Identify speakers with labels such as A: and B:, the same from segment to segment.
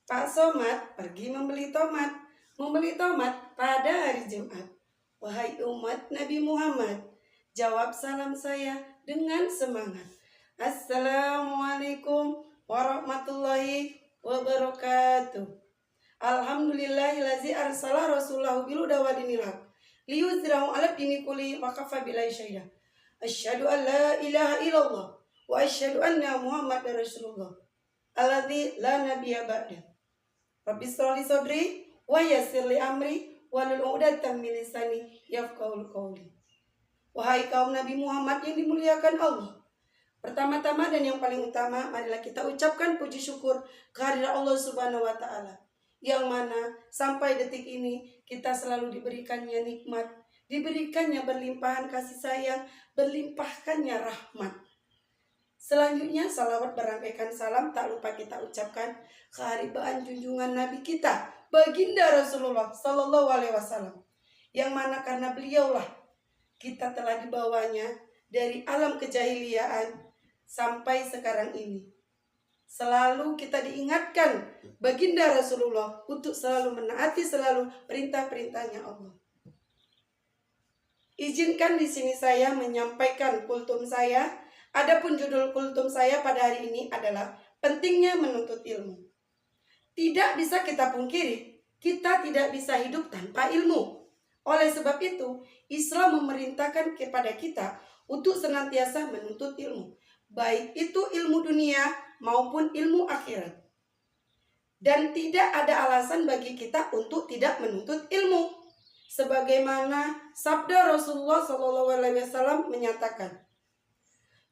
A: Pak Somad pergi membeli tomat pada hari Jumat. Wahai umat Nabi Muhammad, jawab salam saya dengan semangat. Assalamualaikum warahmatullahi wabarakatuh. Alhamdulillahillazi arsala rasulahu bilhuda wa dinil haq liyuzhirahu 'ala dini kulli wa kafa billahi syahida. Asyhadu an la ilaha illallah wa asyhadu anna Muhammadar Rasulullah alladzi la nabiyya ba'da. Rabbi shrah li sadri wa yassir li amri wahlul 'uqdatam min lisani yafqahul qawli. Wahai kaum Nabi Muhammad yang dimuliakan Allah, pertama-tama dan yang paling utama, marilah kita ucapkan puji syukur kehadirat Allah Subhanahu wa taala, yang mana sampai detik ini kita selalu diberikannya nikmat, diberikannya berlimpahan kasih sayang, berlimpahkannya rahmat. Selanjutnya salawat berangkaikan salam tak lupa kita ucapkan keharibaan junjungan Nabi kita, baginda Rasulullah Sallallahu Alaihi Wasallam, yang mana karena beliaulah kita telah dibawanya dari alam kejahiliaan sampai sekarang ini. Selalu kita diingatkan baginda Rasulullah untuk selalu menaati selalu perintah-perintahnya Allah. Izinkan di sini saya menyampaikan kultum saya. Adapun judul kultum saya pada hari ini adalah pentingnya menuntut ilmu. Tidak bisa kita pungkiri, kita tidak bisa hidup tanpa ilmu. Oleh sebab itu, Islam memerintahkan kepada kita untuk senantiasa menuntut ilmu, baik itu ilmu dunia maupun ilmu akhirat. Dan tidak ada alasan bagi kita untuk tidak menuntut ilmu. Sebagaimana sabda Rasulullah SAW menyatakan,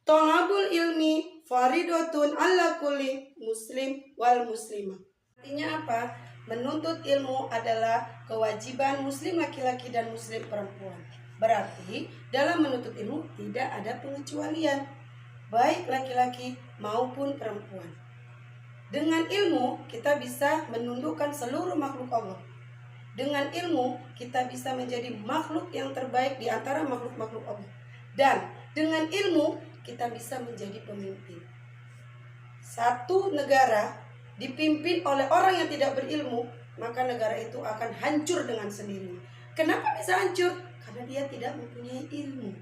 A: "Thalabul ilmi faridatun ala kulli muslim wal muslimah." Artinya apa? Menuntut ilmu adalah kewajiban muslim laki-laki dan muslim perempuan. Berarti dalam menuntut ilmu tidak ada pengecualian, baik laki-laki maupun perempuan. Dengan ilmu kita bisa menundukkan seluruh makhluk Allah. Dengan ilmu kita bisa menjadi makhluk yang terbaik di antara makhluk-makhluk Allah. Dan dengan ilmu kita bisa menjadi pemimpin. Satu negara dipimpin oleh orang yang tidak berilmu, maka negara itu akan hancur dengan sendirinya. Kenapa bisa hancur? Karena dia tidak mempunyai ilmu.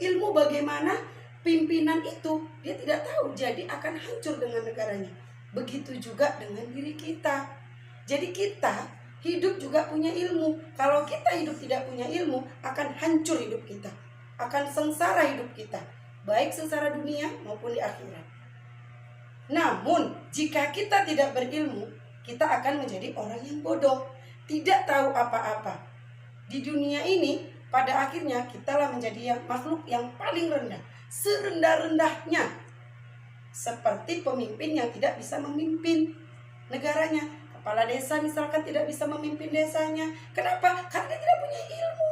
A: Ilmu bagaimana pimpinan itu dia tidak tahu, jadi akan hancur dengan negaranya. Begitu juga dengan diri kita. Jadi kita hidup juga punya ilmu. Kalau kita hidup tidak punya ilmu, akan hancur hidup kita, akan sengsara hidup kita, baik sengsara dunia maupun di akhirat. Namun jika kita tidak berilmu, kita akan menjadi orang yang bodoh, tidak tahu apa-apa. Di dunia ini pada akhirnya kitalah menjadi makhluk yang paling rendah, serendah-rendahnya, seperti pemimpin yang tidak bisa memimpin negaranya. Kepala desa misalkan tidak bisa memimpin desanya. Kenapa? Karena dia tidak punya ilmu.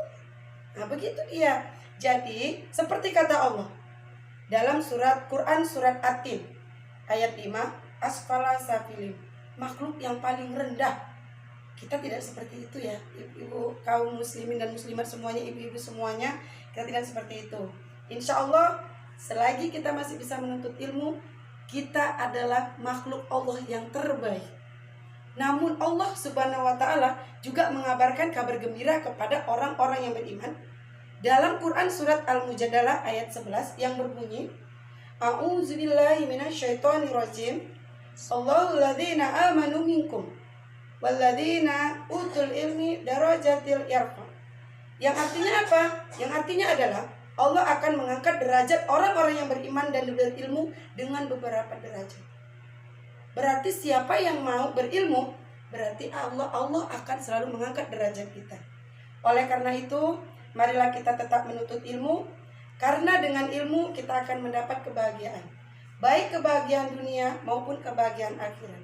A: Nah begitu dia. Jadi seperti kata Allah dalam surat Quran surat At-Tin ayat 5, asfala safilin, makhluk yang paling rendah. Kita tidak seperti itu ya, ibu-ibu kaum muslimin dan muslimat semuanya, ibu-ibu semuanya, kita tidak seperti itu. Insya Allah selagi kita masih bisa menuntut ilmu, kita adalah makhluk Allah yang terbaik. Namun Allah Subhanahu wa taala juga mengabarkan kabar gembira kepada orang-orang yang beriman dalam Quran surat Al-Mujadalah ayat 11 yang berbunyi, A'udzubillahi minasyaitonirrajim. Allahul ladzina amanu minkum walladzina utul ilmi darajatil irfa. Yang artinya apa? Yang artinya adalah Allah akan mengangkat derajat orang-orang yang beriman dan berilmu dengan beberapa derajat. Berarti siapa yang mau berilmu, berarti Allah akan selalu mengangkat derajat kita. Oleh karena itu, marilah kita tetap menuntut ilmu, karena dengan ilmu kita akan mendapat kebahagiaan, baik kebahagiaan dunia maupun kebahagiaan akhirat.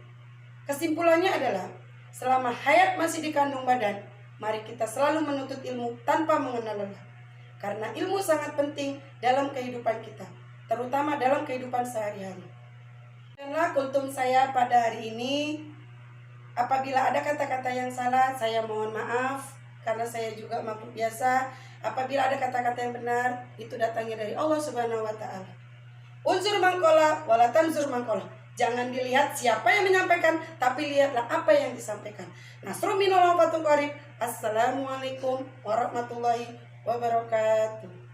A: Kesimpulannya adalah, selama hayat masih di kandung badan, mari kita selalu menuntut ilmu tanpa mengenal lelah. Karena ilmu sangat penting dalam kehidupan kita, terutama dalam kehidupan sehari-hari. Demikianlah kultum saya pada hari ini. Apabila ada kata-kata yang salah, saya mohon maaf. Karena saya juga makhluk biasa. Apabila ada kata-kata yang benar, itu datangnya dari Allah Subhanahu wa taala. Unsur mangkola wala tanzur mangkola. Jangan dilihat siapa yang menyampaikan, tapi lihatlah apa yang disampaikan. Nasrul minallah wa fatul qarib. Assalamualaikum warahmatullahi wabarakatuh.